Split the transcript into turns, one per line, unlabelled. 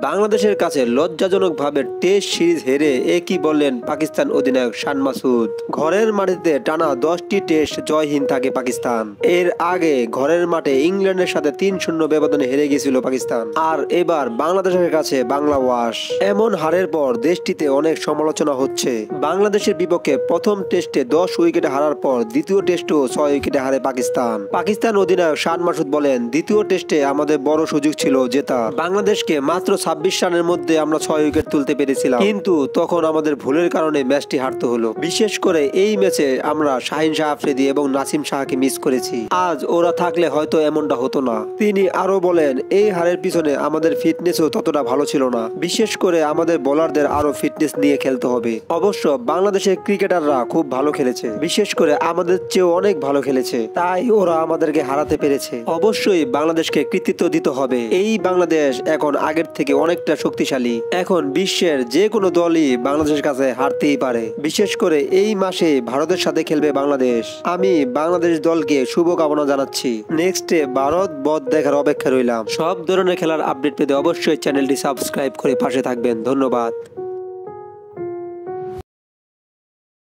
বাংলাদেশের কাছে লজ্জাজনকভাবে test series হেরে একই বললেন পাকিস্তান অধিনায়ক শান মাসুদ। ঘরের মাটিতে টানা 10টি টেস্ট জয়হীন থাকে পাকিস্তান। এর আগে ঘরের মাঠে ইংল্যান্ডের সাথে 3-0 ব্যবধানে হেরে গিয়েছিল পাকিস্তান। আর এবার বাংলাদেশের কাছে বাংলা ওয়াশ। এমন হারের পর দেশটিতে অনেক সমালোচনা হচ্ছে। বাংলাদেশের বিপক্ষে প্রথম টেস্টে 10 উইকেটে হারার পর দ্বিতীয় টেস্টেও 6 উইকেটে হারে পাকিস্তান অধিনায়ক শান মাসুদ বলেন, দ্বিতীয় টেস্টে আমাদের বড় সুযোগ ছিল জেতা। বাংলাদেশকে মাত্র 26 রানের মধ্যে আমরা 6 উইকেট তুলতে পেরেছিলাম, কিন্তু তখন আমাদের ভুলের কারণে ম্যাচটি হারতে হলো। বিশেষ করে এই ম্যাচে আমরা শাহিন শাহ আফ্রিদি এবং নাসিম শাহকে মিস করেছি। আজ ওরা থাকলে হয়তো এমনটা হতো না। তিনি আরো বলেন, এই হারের পিছনে আমাদের ফিটনেসও ততটা ভালো ছিল না। বিশেষ করে আমাদের বোলারদের আরো ফিটনেস নিয়ে খেলতে হবে। অবশ্য বাংলাদেশের ক্রিকেটাররা খুব ভালো খেলেছে, বিশেষ করে আমাদের চেয়েও অনেক ভালো খেলেছে, তাই ওরা আমাদেরকে হারাতে পেরেছে। অবশ্যই বাংলাদেশকে কৃতিত্ব দিতে হবে। এই বাংলাদেশ এখন আগের থেকে অনেকটা শক্তিশালী। এখন বিশ্বের যে কোনো দলই বাংলাদেশের কাছে হারতেই পারে। বিশেষ করে এই মাসে ভারতের সাথে খেলবে বাংলাদেশ। আমি বাংলাদেশ দলকে শুভকামনা জানাচ্ছি। নেক্সটে ভারত বধ দেখার অপেক্ষা রইলাম। সব ধরনের খেলার আপডেট পেতে অবশ্যই চ্যানেলটি সাবস্ক্রাইব করে পাশে থাকবেন। ধন্যবাদ।